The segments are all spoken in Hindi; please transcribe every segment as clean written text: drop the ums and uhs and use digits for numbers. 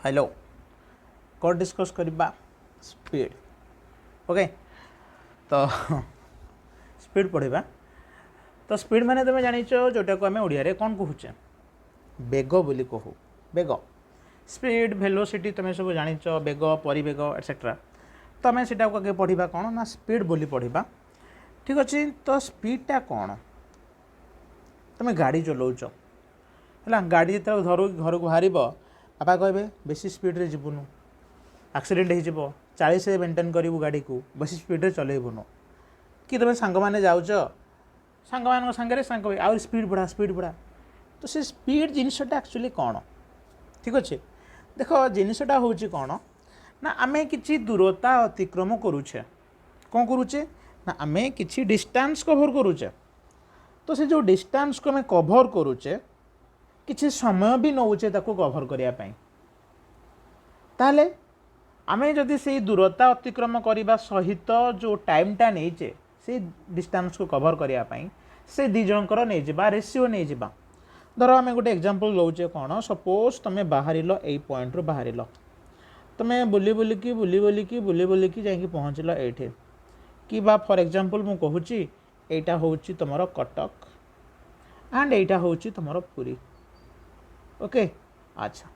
हेलो कौन डिस्कस करवा स्पीड ओके तो स्पीड पढ़ा तो स्पीड माने तुम जान जोटा को आम ओडिया कौन कहुचे बेग बोली कहू बेग स्पीड वेलोसिटी तुम सब जान बेग परिवेग एटसेट्रा तो आम से आगे पढ़ा कौन ना स्पीड बोली पढ़ा ठीक अच्छे तो स्पीडटा कौन तुम गाड़ी चलाऊच है गाड़ी जो घर को बाहर बापा कहे बेसी स्पीड रे जीवनु एक्सीडेंट हो 40 मेंटेन करू गाड़ी को बेसी स्पीड रे चलेबुनु कि तुम सांग मैंने जाऊच सांग मान सांगे सांग आ स्पीड बढ़ा तो से स्पीड जिनसटा एक्चुअली कौन ठीक अच्छे देख जिनसटा हूँ कौन ना आम कि दूरता अतिक्रम करुचे कौन करुचे ना आम कि डिस्टेंस कवर करुचे तो से जो डिस्टेंस को आम कवर करुचे किसी समय भी नौचे कवर करने ताहले आमे जदि से दूरता अतिक्रम करने सहित जो टाइमटा नहींचे से डिस्टेंस को कवर करने से दी जनकर नहीं रेसीओ नहीं धर आम गोटे एग्जांपल लौचे कौन सपोज तुम बाहर यही पॉइंट रू बाहर तुम बुली बुलिकी जाकि पहुँचल ये कि बा फॉर एग्जांपल मु कहूँ एटा हूँ तुम कटक एंड एटा हूँ तुम पुरी ओके अच्छा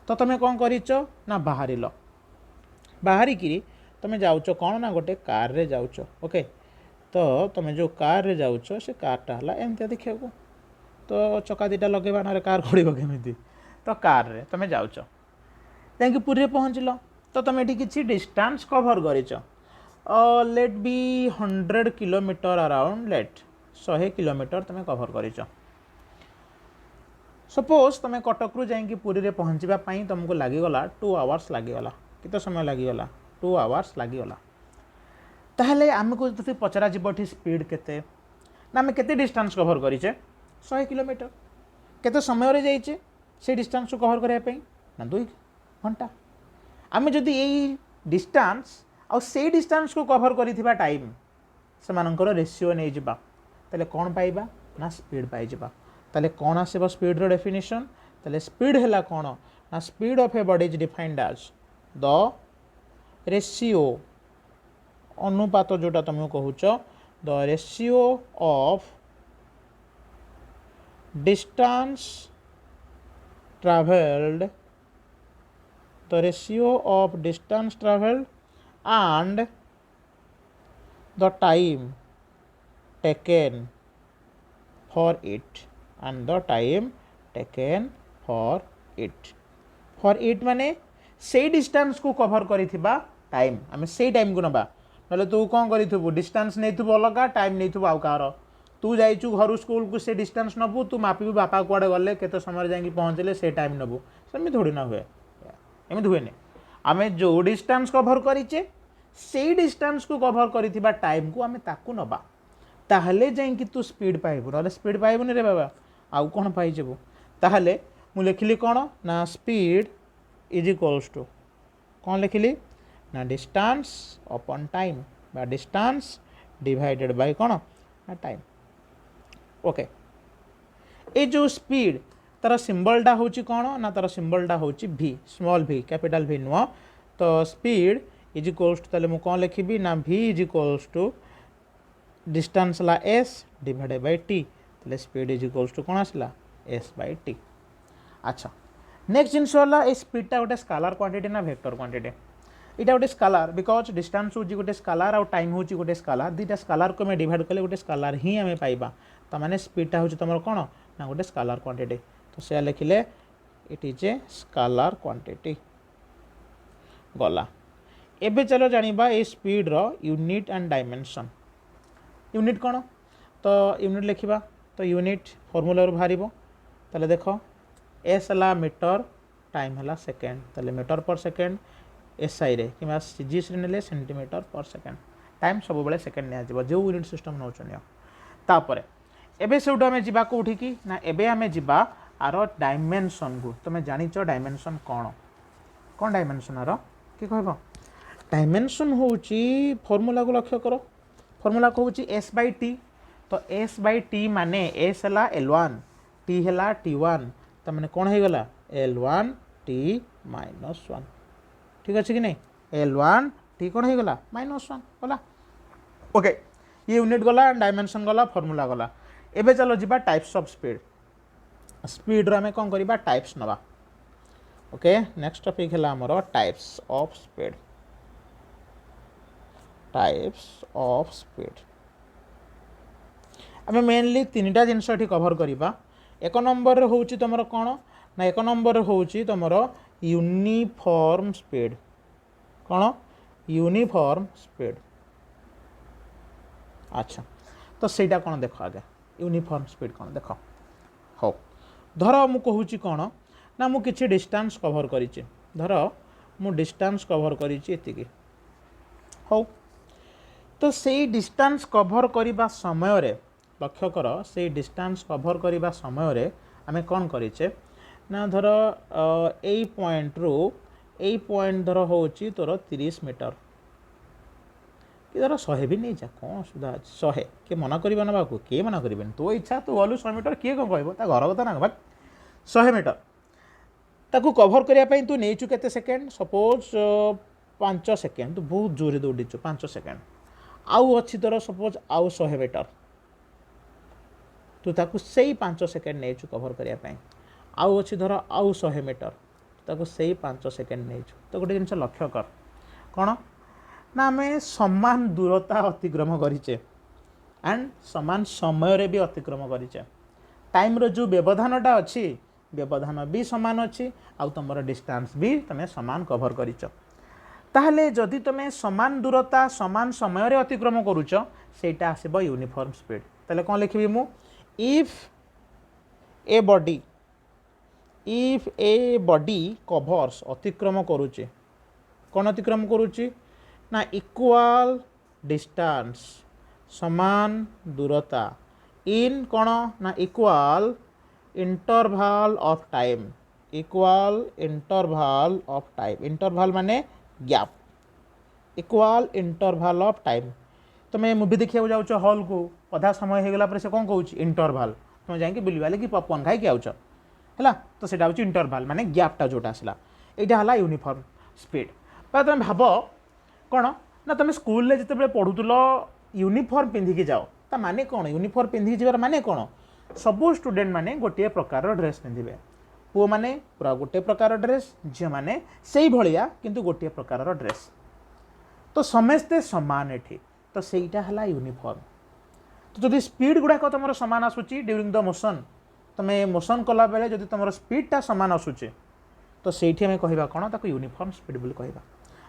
तो तुम कौन करिच ना बाहरिकी तुम जाऊच कौन ना गोटे कार रे जाऊच ओके तो तुम जो कार रे जाऊच से कारटा है एमती देखा तो चका दीटा लगेगा ना कार खड़ब केमी तो कार रे तुम जाऊच जाकि पुरी पहुँचल तो तुम ये किसी डिस्टेंस कवर करिच let be 100 kilometre around let 100 kilometre तुम कवर करिच सपोज तुम कटक रू जाकि पुरी रे पहुँचापी तुमको लगिगला 2 आवर्स लगिगला कितना समय लगिगला 2 आवर्स लगिगला ताहले आमको जो पचरा जीवठी स्पीड केते ना आम केते डिस्टेंस कवर करिचे 100 किलोमीटर केते समय रे जाइचे से डिस्टेंस को कवर करने ना 2 घंटा आम जदि यही डिस्टेंस आउ से डिस्टेंस को कवर करिथिबा टाइम से मानकर रेशियो नहीं जिबा ताले कौन पाइबा ना स्पीड पाई जिबा ताले कौन आसीबो स्पीड रो डेफिनेशन ताले स्पीड हैला कौन ना speed of a body is defined as the ratio अनुपात जोटा तुम कहूच the ratio of distance travelled the ratio of distance travelled and the time taken for it and the time taken for it माने से डिस्टेंस को कवर करिथिबा टाइम आमे से टाइम को नबा नले तू कौन करिथबु डिस्टेंस नहीं थबु अलगा टाइम नहीं थबु आउ कार तू जाइचु घर स्कूल को से डिस्टेंस नबु तू मापिबु बापा कुआडे गले केते समय जाई पहुँचले से टाइम नबु सेमि थोड़ी ना हुए एमि हुए नहीं आमे जो डिस्टेंस कवर करिचे से डिस्टेंस को कवर करिथिबा टाइम को आमे ताकू नबा ताहले जाई तू स्पीड पाइबु नले स्पीड पाइबुनी रे बाबा आउ कोन पाइ जेबु ताहले मु लिखिली कोन ना स्पीड इज इक्वल्स टू कौन लिखिली ना डिस्टेंस अपॉन टाइम बा डिस्टेंस डिवाइडेड बाय कौन ना टाइम ओके ए जो स्पीड तार सिंबलटा हूँ कौन ना तार सिंबलटा हूँ भी स्मॉल भी कैपिटल भी नुह तो स्पीड इज इक्वल्स टू ताले मु कौन लिखी ना v is equals to distance ला s डिवाइडेड बाय t ताले स्पीड इज इक्वल्स टू कौन आसला s बाय t अच्छा नेक्स्ट जिनस वाला ए स्पीडटा गोटे स्केलर क्वांटिटी ना वेक्टर क्वांटिटी इटा गोटे स्केलर बिकज डिस्टेंस हूँ गोटे स्केलर आउ टाइम हूँ गोटे स्केलर दुईटा स्केलर को आम डिवाइड कले गोटे स्केलर ही आम पाइबा तो माने स्पीडटा हूँ तुम कौन ना गोटे स्केलर क्वांटिटी तो से लिखिले it is a scalar quantity गला एबे चलो जानिबा ए स्पीड रो यूनिट एंड डायमेंशन यूनिट कौन तो यूनिट लिखा तो यूनिट फॉर्मूला बाहर ताले देख एस है मीटर टाइम है सेकेंड ताले मीटर पर सेकेंड एसआई रे कि सीजीएस रे नेले सेंटीमीटर पर सेकेंड टाइम सब बेले सेकेंड निया जो यूनिट सिस्टम नौचन तापर एबे सेउटो आमे जिबा कोठी की ना एबे आमे जिबा आर डायमेंशन को तुम जानिच डायमेंशन कौन डायमेंशन आर कि कहब डायमेंशन होची फॉर्मूला को लक्ष्य करो फॉर्मूला को होची s बाय t तो s बाय t माने s है L1 t है T1 तो मैंने कौन हो गला L1 T -1 ठीक अच्छे कि नहीं L1 ठीक कौन हो गला -1 गला ओके ये यूनिट गला डायमेंशन गला फॉर्मूला गला एबे चलो जिबा टाइप्स ऑफ स्पीड स्पीड रो हमें कौन करिबा टाइप्स नबा ओके नेक्स्ट टॉपिक है हमरो टाइप्स ऑफ स्पीड आम मेनली तीन टा जिनस कभर करवा एक नंबर हूँ तुम कौन ना एक नंबर हूँ तुम यूनिफॉर्म स्पीड कौन यूनिफॉर्म स्पीड अच्छा तो ସେଇଟା कौन देख आगे यूनिफॉर्म स्पीड कौन देख हो धर मु कहूँ कौन ना मु किछि डिस्टेंस कभर करिछि धर मु डिस्टेंस कभर करिछि हो तो सेई डिस्टेंस कभर करिबा समय रे लक्ष्य कर से डिस्टेंस कभर करिबा समय रे आमे कौन करिछे ना धर ए पॉइंट रू ए पॉइंट धर होची तोर 30 मीटर कि धर 100 भी नहीं जा कौन सुधा 100 के मना करिबा ना बाकू के मना करिबेन तो इच्छा तू गलु 100 मीटर किए कौन कहबो ता घर कथा ना भाई 100 मीटर ताकू कभर करिया पई तू नेचु केते सेकेंड सपोज 5 सेकेंड तू बहुत जोरे दौड़ीचु 5 सेकेंड आउ अच्छी तोर सपोज आउ 100 मीटर तू ताकू से 5 सेकेंड नेचु कभर करिया पई आउ अच्छी धर आउ 100 मीटर ताकू से 5 सेकेंड नेचु तो गोटे जिनस लक्ष्य कर कौन ना आम समान दूरता अतिक्रम करिचे एंड समान समय रे भी अतिक्रम करिचे टाइम रो जो व्यवधानटा अच्छी व्यवधान भी समान अच्छी आउ तुम डिस्टेंस भी तुम समान कभर करिच ताहले जदि तुम समान दूरता समान समय रे अतिक्रम करुच सेटा आसीबो यूनिफॉर्म स्पीड ताले कौन लिखिबी मु इफ ए बॉडी कभर्स अतिक्रम करुचे कौन अतिक्रम करुचे ना इक्वाल डिस्टेंस समान दूरता इन कौन ना equal interval of time equal interval of time interval माने gap equal interval of time तुम्हें मूवी देखा जाऊच हॉल को अधा समय होगला पर से कौन कहूँ इंटरवल तुम जाकि बुलवाले कि पॉपकॉर्न खाई आउच है तो सेटा हूँ इंटरवल माने गैपटा जोटा आसला यहाँ है यूनिफॉर्म स्पीड तुम भाव कौन ना तुम स्कूल में जिते पढ़ुल यूनिफॉर्म पिंधिकी जाओ ता माने कौन यूनिफॉर्म पिंधिकी जावर माने कौन सबू स्टूडेंट माने गोटे प्रकार ड्रेस पिंधे पुओ माने पूरा गोटे प्रकार ड्रेस झील मैंने से भाया किंतु गोटे प्रकार ड्रेस तो समस्ते समान एठी तो सेटा है यूनिफॉर्म तो जदि स्पीड गुड़ाक तुम सामान आसूची ड्यूरिंग द मोशन तुम्हें मोशन कला बेले जदि तुम स्पीडटा सामान आसूचे तो सेठी हमें कहवा कौन ताको यूनिफॉर्म स्पीड बोली कहवा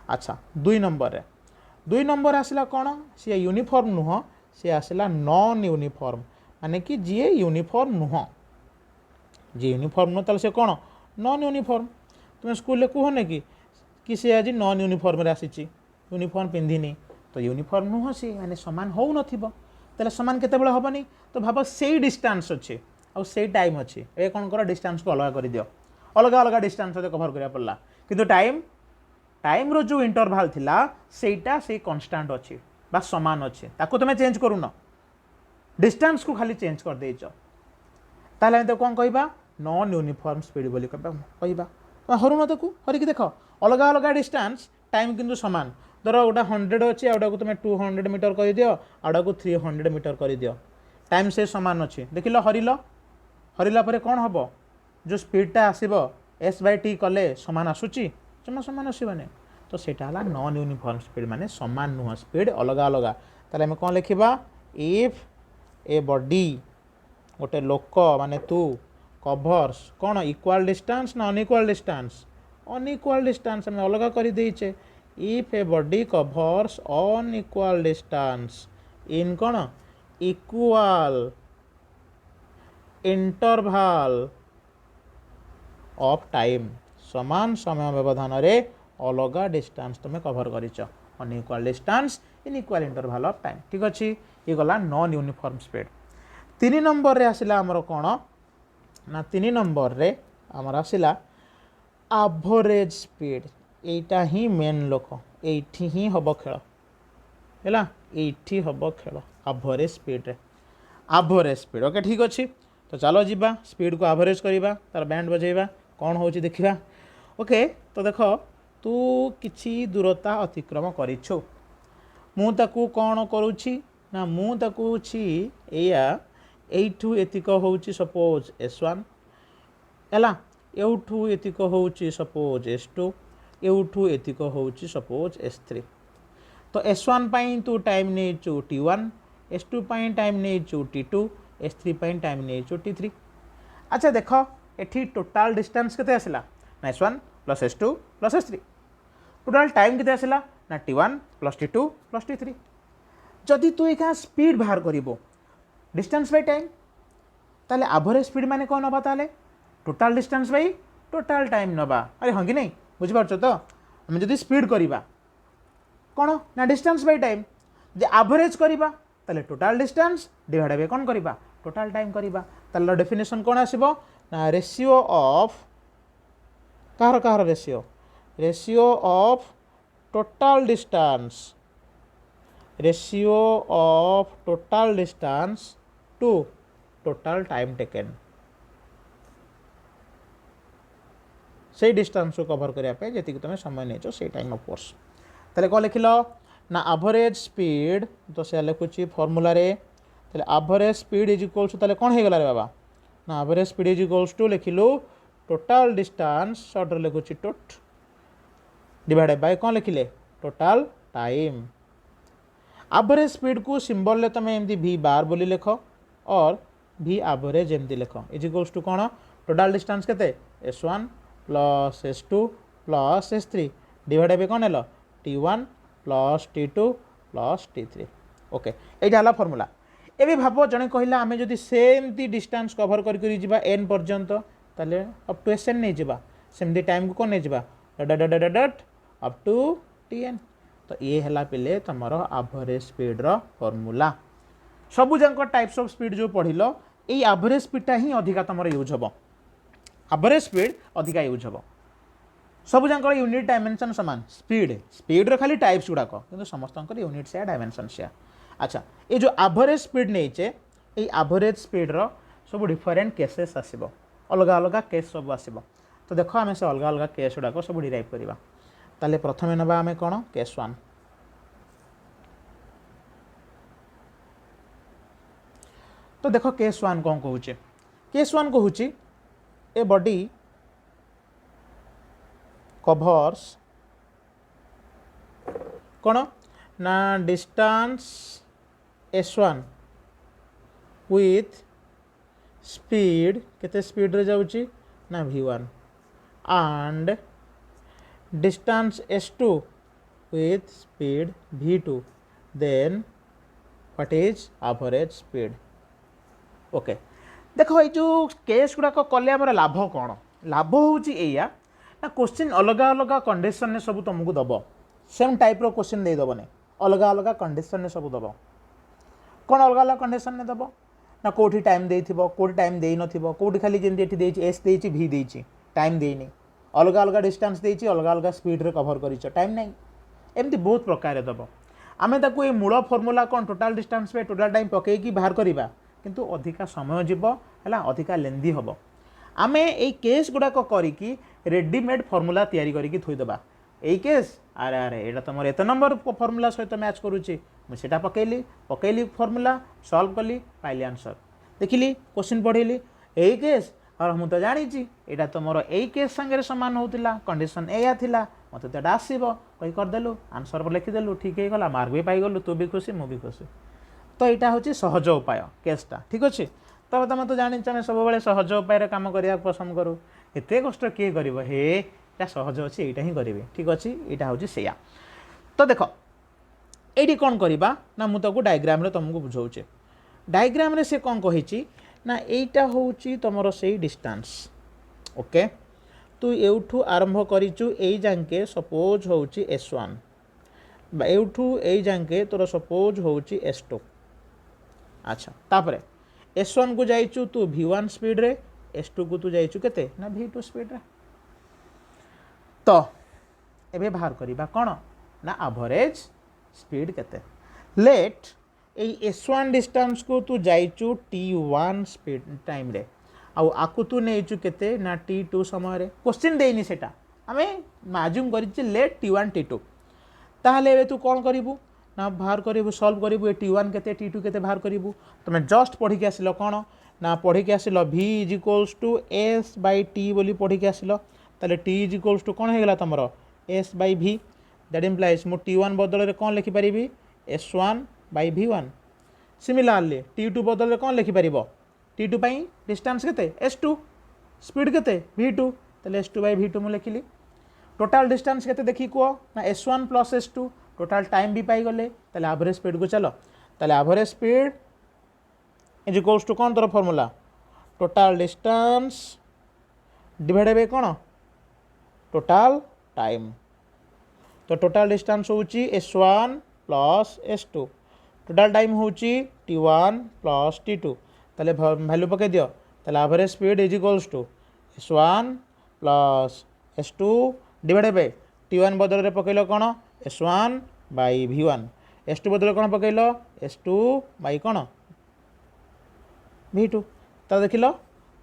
अच्छा 2 नंबर आसला कौन सी यूनिफॉर्म नुह सी आसला नॉन यूनिफॉर्म माने कि जी यूनिफॉर्म नुह जी यूनिफॉर्म नुह ताले से कौन नॉन यूनिफॉर्म तुम स्कूल कहने कि सी आज नॉन यूनिफॉर्म रे आसी यूनिफॉर्म पिंधिनी तो यूनिफॉर्म नुह सी माने समान हो नथिबो ताले समान केतेबेले हबनी तो भाव से डिस्टेंस अच्छे आउ से टाइम अच्छे ए कौन कर डिस्टेंस को अलग कर दियो अलग अलग डिस्टेंस कभर करिया पड़ला किंतु टाइम रो जो इंटरवल थिला सेटा से कांस्टेंट अच्छे बा समान अच्छे ताको तुम चेंज करूना डिस्टेंस को खाली चेंज कर देच ताले तो कौन कहबा नॉन यूनिफॉर्म स्पीड बोली कहबा हरुन ताकू हरिकी देख अलग अलग डिस्टेंस टाइम किंतु समान धर गोटा 100 अच्छे आउटा को तुम 200 मीटर कर दियो आउटा को 300 मीटर कर दियो टाइम से समान अच्छे देखिल हरिला पर कौन हम जो स्पीडटा आसब S/T कले समान आसूची जमा समान आसबानी तो सेटा है नॉन यूनिफॉर्म स्पीड माने समान नुह स्पीड अलग अलग ताले हमें कौन लिखा इफ ए बॉडी गोटे लोक माने तू कभर्स कौन इक्वाल डिस्टेंस ना अनइक्वाल डिस्टेंस हमें अलग कर देचे if a body covers unequal distance in कौन इक्वाल इंटरवल ऑफ टाइम समान समय व्यवधान रे अलग डिस्टेंस तुम्हें कभर करिच unequal distance in equal interval of time ठीक अच्छे ये गला नॉन यूनिफॉर्म स्पीड 3 नंबर रे आसिला हमर कौन ना 3 नंबर रे हमर आसिला एवरेज स्पीड एटा ही मेन लोक एठी ही हब खेल है एठी हब खेल एवरेज स्पीड रे एवरेज स्पीड ओके ठीक अच्छे तो चलो जीवा स्पीड को एवरेज करवा तार बैंड बजेवा कौन हो देखा ओके तो देख तू किछि दूरता अतिक्रम करिछु मु ताकू कौन करुछि ना मु ताकू छि एया एठू एतिक होउछि सपोज S1 हैला एठू एतिक होउछि सपोज S2 एठू एतिक होउछि सपोज S3 तो S1 पाई तू टाइम नेचु T1 S2 पाई टाइम नेचु T2 S3 पाई टाइम नेचु T3 अच्छा देख एठी टोटाल डिस्टेंस केते आसिला ना S1 plus S2 plus S3 total time केते आसिला ना T1 plus T2 plus T3 जदि तू एका स्पीड बाहर करिवो डिस्टेंस बाय टाइम ताले एवरेज स्पीड माने कोन नबा ताले total distance by total time नबा अरे हंगी नहीं बुझि पारछो तो हम जदि स्पीड करिबा कोन ना डिस्टेंस बाय टाइम जे एवरेज करिबा ताले टोटाल डिस्टेंस डिवाइड बाय कोन करिबा टोटाल टाइम करिबा ताले डेफिनेशन कोन आसीबो ना रेशियो ऑफ कार ratio of total distance to total time taken से डिस्टेंस को कवर करने जी तुम समय नहीं से टाइम ऑफ कोर्स ताले कौन लिखिल ना एवरेज स्पीड तो से लिखुची फॉर्मूला रे average speed is equals to कौन हो गला रे बाबा ना average speed is equals to लिखिलु टोटाल डिस्टेंस शॉर्ट लिखुची टोट डिवाइडेड बाय कौन लिखिले टोटाल टाइम एवरेज स्पीड को सिंबल ले तुम एमती V बार बोली लिख और V एवरेज एमती लिख इज इक्वल्स टू कौन टोटाल डिस्टेंस केते S1 plus S2 plus S3 divided by कौन है T1 plus T2 plus T3 okay ये है फॉर्मूला एबे भाव जने कहला आमे जदि सेमती डिस्टेंस कवर करी जिबा n पर्यंत ताले अप टू Sn नहीं जिबा सेमती टाइम को कोन नहीं जिबा डट अप टू Tn तो ये है पिले तुमर एवरेज स्पीड रो फॉर्मूला सबु जंक टाइप्स ऑफ स्पीड जो पढ़िल ये एवरेज स्पीडटा ही अधिका तुम यूज हम एवरेज स्पीड अधिका यूज हम सब जंक यूनिट डायमेंशन सामान स्पीड रो खाली टाइप्स गुड़ाक कि समस्त यूनिट से डायमेंशन से अच्छा ये जो एवरेज स्पीड नहीं चे ये एवरेज स्पीड रो सब डिफरेंट केसेस आसीबो अलग अलग केस सब आसीबो तो देखो आम से अलग अलग केस गुड़ाक सब डिराइव करवा ताले प्रथमे नबा आमे कोन केस 1 तो देखो केस 1 कौन कहूचे केस 1 कहूची ए बॉडी कवर्स कौन ना डिस्टेंस S1 विथ स्पीड केते स्पीड रे जाउची ना V1 and distance S2 with speed V2 then what is average speed okay देखो ये जो केस गुड़ाक कले आम लाभ कौन लाभ हूँ या ना क्वेश्चन अलग अलग कंडीशन ने सब तुमको दब सेम टाइप रो क्वेश्चन दे दबने अलग अलग कंडीशन ने सब दब कौन अलग अलग कंडीशन ने दब ना कौटी टाइम दे कौटी टाइम दे नौटी खाली जमी एस देती V देती टाइम देनी अलग अलग डिस्टेंस देती अलग अलग स्पीड रे कवर कर टाइम नहीं एमती बहुत प्रकार दब आम ताकू ये मूल फॉर्मूला कौन टोटाल डिस्टेंस पे टोटाल टाइम पकईकी बाहर करवा किंतु अधिका समय जीव है अधिका लेंदी हम आम ये केस गुड़ाक करी रेडीमेड फॉर्मूला तैयारी करके थोईदबा यही केस अरे अरे यहाँ तुम एत नंबर फॉर्मूला सहित मैच करुच्ची मुझे पकईली फॉर्मूला सॉल्व कली पाइली आंसर देखिली क्वेश्चन पढ़ेली यही केस और मुझे तो जानी यहाँ तुम यही केस सांगे सामान होता कंडीशन एया थिला मत तो आसो कही करदेलु आंसर पर लिखिदेलु ठीक है गला मार्क भी पाइगलु तू भी खुशी मुझे खुशी तो यहाँ हूँ सहज उपाय केसटा ठीक अच्छे तो तुम तो जानी सब सहज उपाय काम करने पसंद करूँ एत कष्ट किए कर सहज अच्छे यहाँ ही करी ठीक अच्छे यहाँ हूँ से तो देख ये कौन करवा ना मुझे डायग्राम तुमको बुझाऊे डायग्राम से कौन कही ना यहाँ हूँ तुम से डिस्टेंस ओके तू एठू आरंभ करिचु एई जांके सपोज होउची S1 बा एठू एई जांके तोर सपोज होउची S2 अच्छा तापरे S1 को जाइचु तू V1 स्पीड रे S2 को तू जाइचु केते ना V2 स्पीड रे तो एबे बाहर करिबा कोन ना एवरेज स्पीड केते लेट एई S1 डिस्टेंस को तू जाइचु T1 स्पीड टाइम रे आउ आकु तू नेचु केते ना T2 समय रे क्वेश्चन देनी सेटा आम माज्यूम कर लेट T1 T2 ताहले एबे तू कौन करू ना बाहर करू सल्व करू T1 केते T2 केते बाहर करू तुम जस्ट पढ़ी के आसिल कौन ना पढ़ी के आसिल V is equals to S bye T बोली पढ़ी के आसिल ताले T इज इक्वल्स टू कौन होगा तुम S by V that implies मु T1 बदल कौन लिखिपारि S1 बाय V1 सिमिलारली T2 बदल कौन लिखिपार T2 पाई डिस्टेंस केते S2 स्पीड केते V2 ताले S2 बाय V2 मु लिखिली टोटाल डिस्टेंस केते देखी कह ना S1 plus S2 total time भी पाई गले ताले एवरेज स्पीड को चलो ताले average speed is equals to कौन तोर formula total distance divide by कौन टोटाल टाइम तो टोटाल डिस्टेंस होची S1 plus S2 total time होची T1 प्लस T2 ताले वैल्यू पके दियो ताले average speed is equals to S1 plus S2 divide by T1 बदल रे पकेलो कौन S1 बाय V1 S2 बदल कौन पकेलो S2 बाय कौन V2 तो देख लो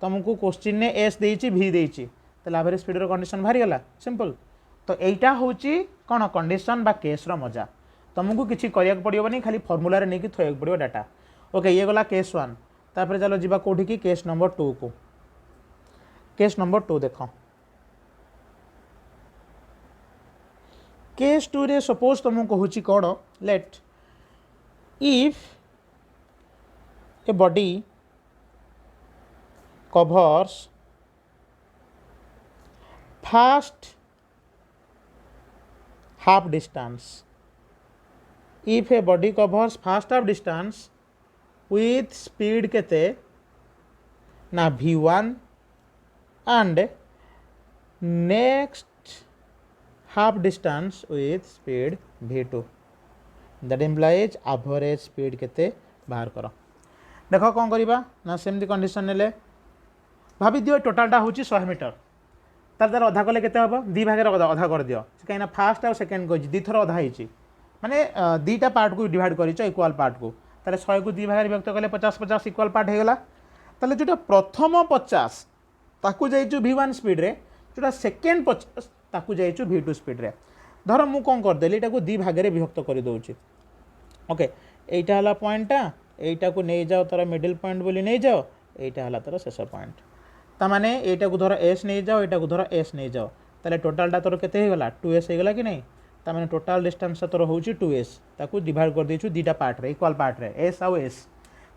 तुमको क्वेश्चन ने S देइछि V देइछि ताले एवरेज स्पीड रो कंडीशन बाहरी गला सिंपल तो एटा होची कौन कंडीशन बा केस रो मजा तुमको किसी करिया पड़ोनी खाली फॉर्मूला रे नहीं थोक पड़ो डाटा ओके ये गला केस 1 तापर चलो जीवा कोठी की केस नंबर 2 को केस नंबर 2 देखो केस 2 रे सपोज तुमको कहूँ कौन let if a body covers fast half distance if a body covers first half distance with speed केते ना V1 and next half distance with speed V2 that implies average speed केते बाहर करो देखो कौन करिबा ना सेमती कंडीशन नेले भाभी दियो टोटालटा होची 100 मीटर तार अधा कले केते हबो दी भागे अधा कर दियो कहीं फास्ट और सेकेंड को दी थर अधा होची माने दीटा पार्ट को डिवाइड कर इक्वाल पार्ट को ताले 100 को दी भाग विभक्त कले 50-50 इक्वाल पार्ट हो गला ताले जोटा प्रथम 50 ताकू जाइचु V1 स्पीड रे जोटा सेकेंड 50 ताकू जाइचु V2 स्पीड रे धर मु कोन कर देली एटा को दी भाग रे विभक्त कर दोउची ओके एटा हला पॉइंटटा एटा को नै जाओ तार मिडिल पॉइंट बोली नै जाओ एटा हला तार शेष पॉइंट ता माने एटा को धर S नै जाओ एटा को धर S नै जाओ ताले टोटलटा तोर केते हो गला 2S हो गला कि नै ताने टोटाल डिस्टेंस तोर होची 2S ताकू डिवाइड कर देछु दीटा पार्ट रे इक्वल पार्ट रे S आउ S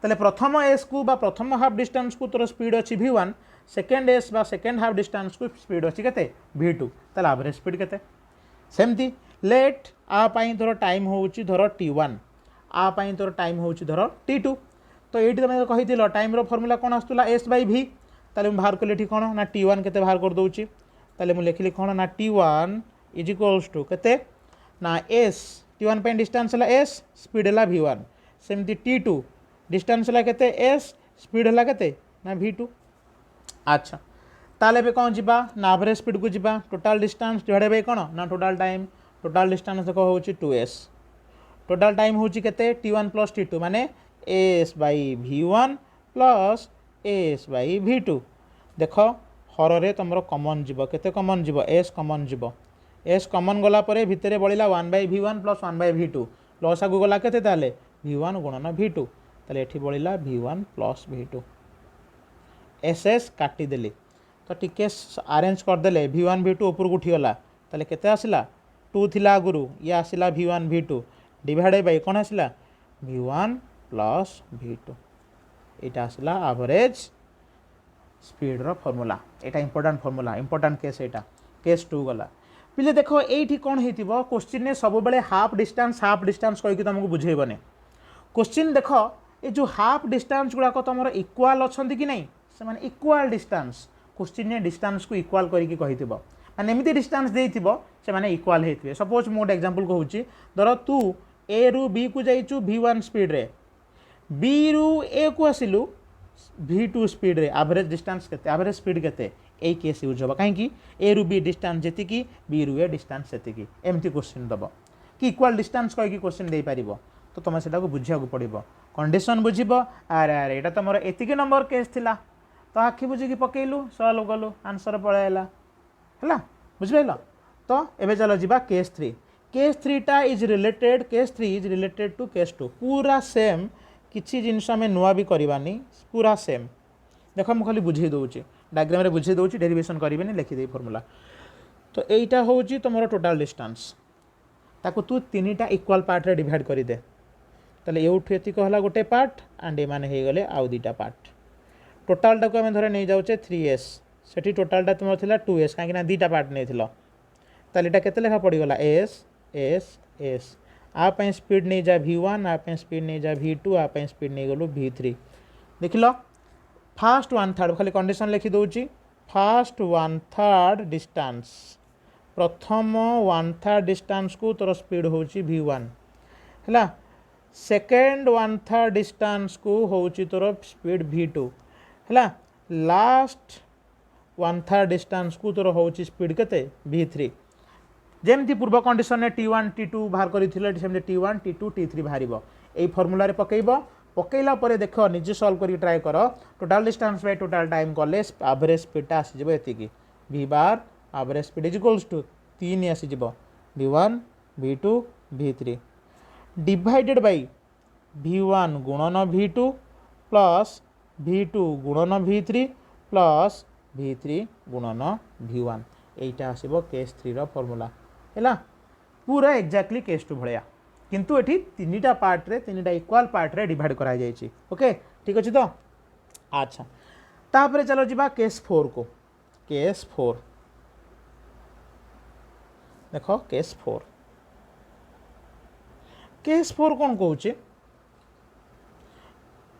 ताले प्रथम S को बा प्रथम हाफ डिस्टेंस को तोर स्पीड अछि V1 सेकेंड S बा सेकेंड हाफ डिस्टेंस को स्पीड अछि केते V2 ताले एवरेज स्पीड केते सेमती लेट आ पई तोर टाइम होची धर T1 आ पई तोर टाइम होची धर T2 तो एठी तमे कहिदिलो time row formula cone आस्तुला S by V ताले हम बाहर करले ठी कोन ना T1 केते बाहर कर दोउची ताले मु लिखली कोन ना T1 इज इक्वल्स टू केते ना S T1 पे डिस्टेंस है S स्पीड है V1 सेमती T2 डिस्टेंस है केते S स्पीड है केते ना V2 अच्छा ताले पे कौन जीवा ना एवरेज स्पीड को जीवा टोटाल डिस्टेंस डिवाइड बाय कोन ना टोटाल डिस्टेंस देखो होची 2S टोटाल टाइम होची केते T1 प्लस T2 माने S by V1 plus S by V2 देखो हर रे तुमरो कॉमन जीवो केते कॉमन जीवो S कॉमन जीवो S कॉमन गला परे भितरे बळिला 1 by V1 plus 1 by V2 लॉस आगु गला केते ताले V1 गुणन V2 ताले एठी बळिला V1 प्लस V2 SS काटी देली तो टिके अरेंज कर देले V1 V2 ऊपर उठी गला ताले केते आसिला 2 थिला आगुरु ये आसिला V1 V2 डिवाइड बाय कोन आसिला V1 प्लस V2 एटा आसिला एवरेज स्पीड रो फार्मूला एटा इंपोर्टेंट फार्मूला इंपोर्टेंट केस एटा केस 2 गला पिले देखो एठी कोन हेतिबो क्वेश्चन ने सब बेले हाफ डिस्टेंस कहि कि तुमको बुझेइबने क्वेश्चन देखो ए जो हाफ डिस्टेंस गुडा को तुमरो इक्वल अछंती कि नै से माने इक्वल डिस्टेंस क्वेश्चन ने डिस्टेंस को इक्वल करि कि कहितिबो माने एमिति डिस्टेंस देइतिबो से माने इक्वल हेतिबे सपोज मोड एग्जांपल कहूची धर तू A रु B को जाइचु V1 स्पीड रे B रु A को आसिलु V2 स्पीड रे एवरेज डिस्टेंस केते एवरेज स्पीड केते ए केस यूज होबा काहे कि ए रु बी डिस्टेंस जेति कि बी रु ए डिस्टेंस सेति कि एमती क्वेश्चन दबो कि इक्वल डिस्टेंस कहि कि क्वेश्चन देई परिबो तो तुम सेटा को बुझिया को पड़िबो कंडीशन बुझिबो अरे अरे एटा तमरो एतिके नंबर केस थिला तो आखि बुझी कि पकेइलु सॉल्व गलु आंसर पळेला हला बुझिपाल। तो एबे चलो जीवा केस 3। केस 3 टा is related, case 3 is related to case 2, पूरा सेम, किसी जिनस आम नुआ भी करवानी, पूरा सेम। देख मुझे खाली बुझे दूसरी डायग्राम रे बुझे दूसरी, डेरिवेशन करेंगे लिखिदे फर्मूला। तो यहीटा हूँ तुम टोटाल डिस्टेंस, ताकू तू 3टा इक्वाल पार्ट रे डिवाइड कर दे। ताले एउठु एतिक हला गोटे पार्ट एंड ए माने हे गले आउ दुईटा पार्ट। टोटाल टाको आम धरे नहीं जाऊे 3s, सेठी टोटालटा तुम थिला 2s, कहीं दुईटा पार्ट नहीं थिलो। ताले एटा केते लेखा पड़ी गला s s s। आप स्पीड नहीं जा v1, आप स्पीड नहीं जा v2, आप स्पीड नहीं गलु v3। देख लो फास्ट 1/3 खाली कंडीशन लिखि दउची, फास्ट 1/3 डिस्टेंस, प्रथम 1/3 डिस्टेंस को तोर स्पीड होची v1 हैला, सेकेंड 1/3 डिस्टेंस को होची तोर स्पीड v2 हैला, लास्ट 1/3 डिस्टेंस को तोर होची स्पीड केते v3। जेमती पूर्व कंडीशन में t1 t2 बाहर करथिले सेमती t1 t2 t3 बाहरिबो। एई फार्मूला रे पकेइबो, पकेइला परे देख निजे सॉल्व करी ट्राई कर, total distance by total time कले एवरेज स्पीडटा आसी जिवो एतिकी, v बार average speed is equals to 3 आसी जिवो v1 v2 v3 divided by v1 गुणन v2 प्लस v2 गुणन v3 प्लस v3 गुणन v1। एटा आसीबो केस 3 रो फार्मूला हैला, पूरा एक्जाक्टली केस 2 भलिया, किंतु एठी 3टा पार्ट रे 3टा इक्वल पार्ट रे डिवाइड करा जायछि। ओके ठीक अछि तो। अच्छा तापरे चलो जिबा केस 4 को। केस 4 देखो, केस 4, केस 4 कौन कहूँ,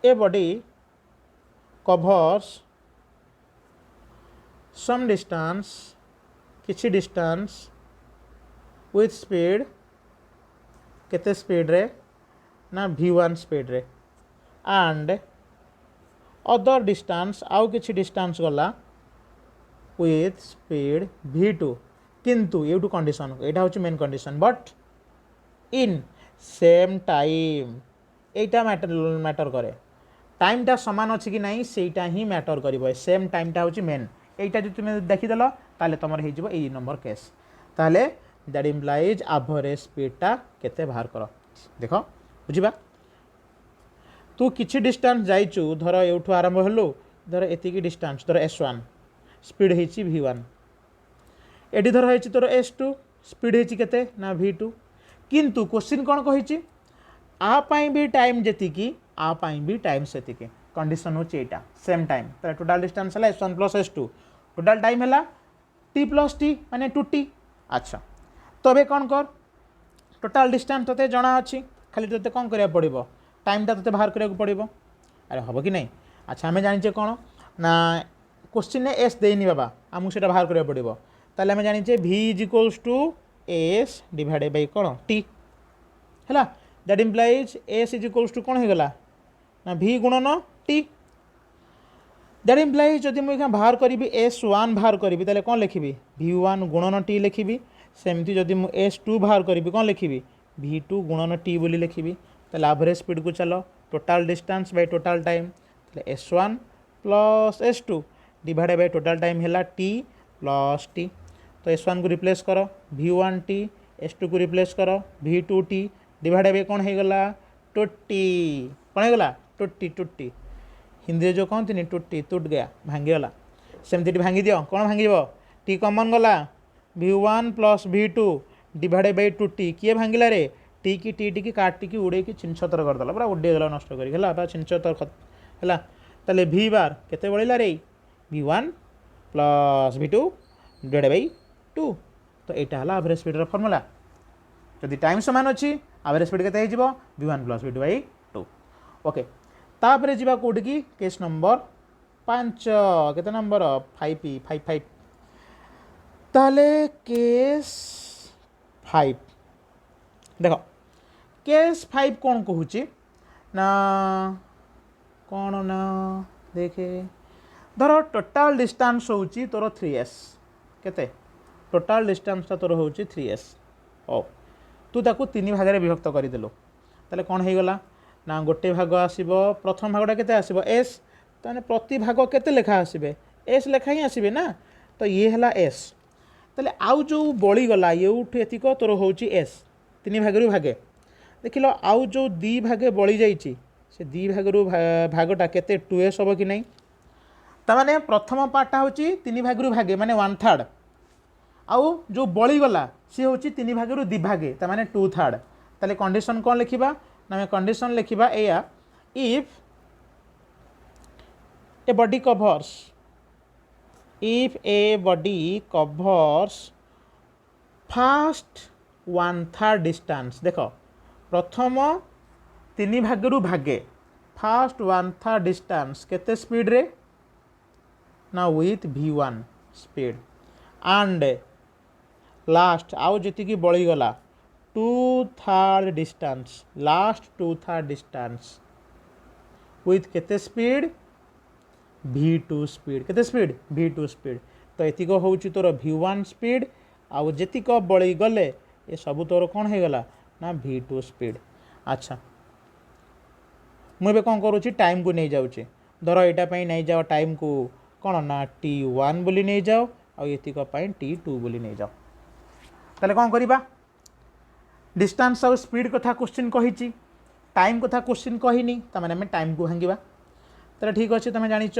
a body covers some distance, किसी डिस्टेंस विथ स्पीड, केते स्पीड रे ना v1 स्पीड रे, एंड अदर डिस्टेंस आउ किसी डिस्टेंस गला विथ स्पीड v2, किंतु ये कंडीशन यहाँ हूँ main condition, but in same time. Etah matter करे, टाइमटा सामान अच्छी कि नहीं सेटा ही मैटर कर, सेम टाइमटा हूँ मेन। एटा जो तुम देखीदेल ताले तुम हो नंबर केस, ताले दैट इम्प्लाइज एवरेज स्पीडटा केते बाहर कर। देख बुझा, तू किसी डिस्टेंस जाइचु, धर एठू आरंभ हेलु, धर एतिकी डिस्टेंस, धर s1 स्पीड होची v1, एटी धर होची तोर s2 स्पीड होची केते ना v2, किंतु क्वेश्चन कौन कही आ पाई भी टाइम जेतिकी आ पाई भी टाइम सेतिकी, कंडीशन होची एटा सेम टाइम। तो टोटल डिस्टेंस है s1 plus s2, total time है t प्लस t माने 2t। अच्छा तो अब कौन कर, टोटल डिस्टेंस तोते जना अच्छी, खाली तोते कौन करिया पड़िबो, टाइमटा तोते बाहर करिया पड़िबो। अरे हम कि नहीं। अच्छा आम जाने कौन ना क्वेश्चन ने एस देनी बाबा, आमको से बाहर करिया पड़िबो, ताले आम जाने v is equals to S divided by कौन t हैला, that implies S is equals to कौन हो गला ना v गुणन t। दैट इम्प्लाइज जदि मुझे बाहर करी s1 बाहर करी ताले कौन लिखी v1 गुणन t लिखी, सेमती जदि मु s2 बाहर करी कौन लिखी v2 गुणन t बोली लिखी। ताले एवरेज स्पीड को चलो, total distance by total time, s1 plus s2 divided by total time है t प्लस t। तो s1 को रिप्लेस करो v1t, s2 को रिप्लेस करो v2t डिवाइडेड बाय कौन हो गला 2t, कौन हो गला 2t। हिंदी जो कहते टूटी टूट गया भांगीगला, सेमती भांगी दियो, कौन भांग टी कमन गला v1 plus v2 divided by 2t, किए भांगिला रे टी की काटिकी उड़े की छिनछतर करदेला, पूरा उड़ेगला नष्ट कर छिनछतर है। ताले v बार केते बढ़ला रे v1 plus v2 divided by 2। तो यहाँ है एवरेज स्पीड फर्मूला, जदि टाइम सामान अच्छी एवरेज स्पीड केते हो v1 plus v2 bye 2। Okay तापरे जीवा कोड की केस नंबर 5 केते नंबर 5 ताले केस 5 देख, केस 5 कौन कहूँ ना कौन ना देखे, धर टोटाल डिस्टेंस होची तोर 3s, केते टोटाल डिस्टेंस तोर होची 3s, ओ तू ताकू 3 भाग में विभक्त करदेलु, ताले कौन हो गला ना गोटे भाग आसब, प्रथम भागटा केते आसब s, ताने प्रति भाग केते लेखा आसबे s लेखा ही आसबे ना। तो ये है s, ताले आउ जो बळीगला एउठु एतिक तोर होउची एस 3 भागरू भागे देखिल आउ जो 2 भागे बळी जाइची से 2 भागरू भागटा केते 2s होबो कि नहीं ताने प्रथम पार्टा होची 3 भागरू भागे माने 1/3 आउ जो बळीगला सी होची 3 भागरू 2 भागे ताने 2/3 ताले कंडीशन कोन लिखिबा ना कंडीशन लिखिबा एया if a body covers if a body covers first 1/3 distance देख प्रथम 3 भागरू भागे फर्स्ट 1/3 डिस्टेंस केते स्पीड रे ना with v1 speed and last आउ जीति की बड़ी गला 2/3 डिस्टेंस लास्ट 2/3 डिस्टेंस विथ केते स्पीड v2 स्पीड केते स्पीड v2 स्पीड तो एतिक होउची तोर v1 स्पीड आउ जेतिक बड़ी गले ये सब तोर कौन हो गला ना v2 स्पीड। अच्छा मुझे कौन करुँची टाइम को नहीं जाऊँगी धर यहाँ नहीं जाओ टाइम को कौन ना t1 बोली नहीं जाओ आतिक t2 बोली नहीं जाओ ताले कौन करवा डिस्टेंस और स्पीड कथा क्वेश्चन कही टाइम कथा क्वेश्चन कहनी तमें आम टाइम को भांगा तो ठीक अच्छे तुम जाच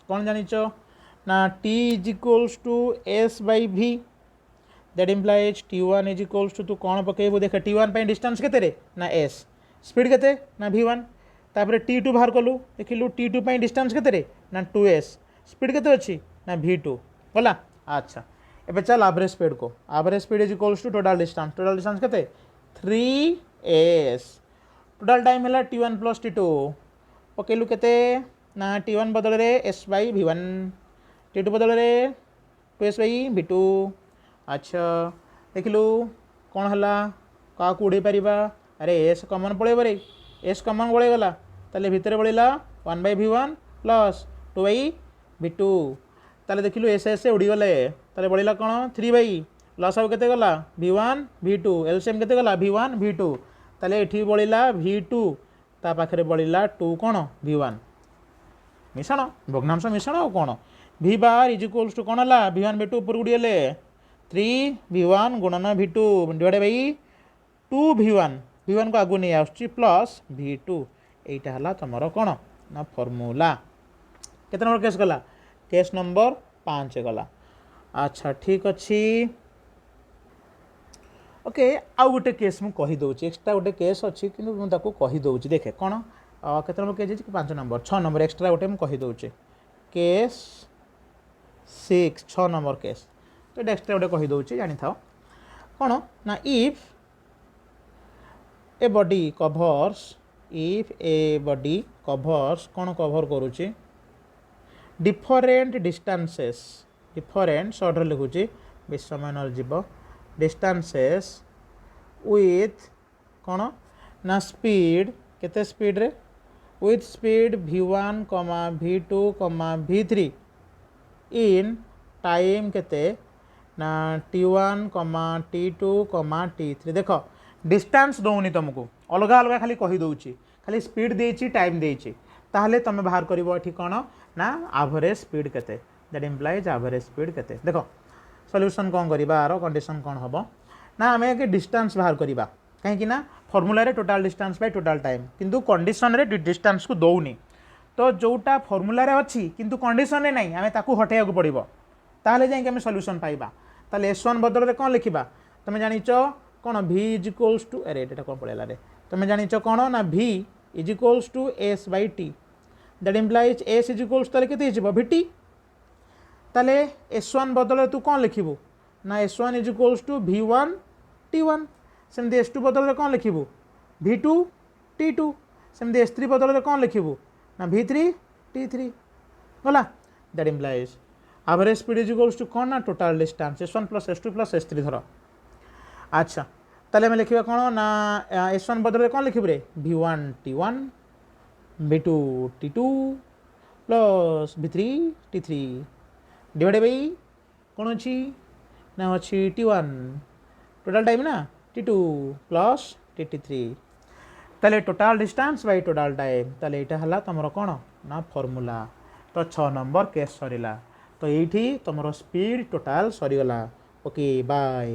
कौन जाच ना t is equals to s by v that implies t1 is equals to तू कौन पकेबू देख t1 डिस्टेंस केते ना s स्पीड केते ना v1 तापर t2 बाहर कलु देखिलु t2 डिस्टेंस केते ना 2s स्पीड केते अच्छी ना v2 गला। अच्छा एबे चल एवरेज स्पीड को average speed is equals to total distance केते 3s टोटल टाइम है t1 प्लस t2 पकेलु केते ना t1 बदल रे s बाई v1 t2 बदल रे 2s बाई v2। अच्छा देखिलु कौन है क्या उड़े पार अरे s कमन पड़े रे s कमन पड़े गला ताले भितर पड़ेगा 1/v1 प्लस 2/v2 ताले देखिलु s s उड़ीगले ताले पड़ेगा कौन 3 लस आउ केते गला v1 v2 एलसीएम केते गला v1 v2 ताले एठी पड़ेगा v2 ता पाखरे पड़ेगा 2 कौन v1 मिश्रण भग्नांश मिश्रण आ कौन v bar is equals to कौन है v1 v2 ऊपर गुड़िए 3v1 गुणन v2 डिवाइड बाई 2v1 को आगु नहीं आसुची प्लस v2 एटा हला तुमर कौन ना फॉर्मूला केते नंबर केस गला केस नंबर 5 गला। अच्छा ठीक अच्छी ओके आउ गोटे केस मुझे कहीदे एक्सट्रा गोटे केस अच्छी कि मुझे कहीदे देखे कौन केते number case 5 number 6 number extra गोटे मुझे कहीदे केस 6 6 नंबर केस तो ये एक्सट्रा गोटे कहीदे जानी था कौन ना इफ ए बॉडी कवर्स कौन कवर करुच्ची डिफरेंट डिस्टेंसेस डिफरेंट सर्ट लिखुची बेस समय न जीव डिस्टेंसेस विथ कौन ना स्पीड केते स्पीड रे with speed v1, v2, v3 in time केते ना t1, t2, t3 देख डिस्टेंस दौनी तुमको अलग अलग खाली कहीदे खाली स्पीड देछि टाइम देछि ताहले तुम बाहर करिवो एठी कोन ना एवरेज स्पीड केते दैट इम्प्लाइज एवरेज स्पीड केते देख सॉल्यूशन कौन करिबा आरो कंडीशन कौन हबो ना आमे के डिस्टेंस बाहर करिबा कहीं ना फॉर्मूला रे total distance by total time किंतु कंडीशन रे डिस्टेंस को दौनी तो जोटा फॉर्मूला रे अच्छी किंतु कंडीशन रे नहीं आमे ताकू हटेया को पड़िबो ताहले जाई के आमे सॉल्यूशन पाइबा ताले s1 बदल रे कौन लिखिबा तुम जानिचो कौन v इज इक्वल्स टू अरे एटा कौन पड़ेला रे तुम जानिचो कौन ना v is equals to s bye t that implies s is equals ताले केते हिजबो vt ताले s1 बदल रे तू कौन लिखिबो ना s1 is equals to v1 t1 सेमती s2 बदल रे कौन लिखिबो v2 t2 सेमती s3 बदल रे कौन लिखिबो ना v3 t3 गला that implies average speed is equals to कौन ना total distance s1 plus s2 plus s3 धर। अच्छा ताले में लिखिबा कौन ना s1 बदल रे कौन लिखिबे रे v1 t1 v2 t2 plus v3 t3 divide by कौन अच्छी ना अच्छी t1 टोटल टाइम ना t2 प्लस t3 ताले total distance by total time ताले एटा हला तमरो कौन ना फॉर्मूला तो 6 नंबर केस सरीला तो ये तुम स्पीड टोटाल सरीगला Okay, bye.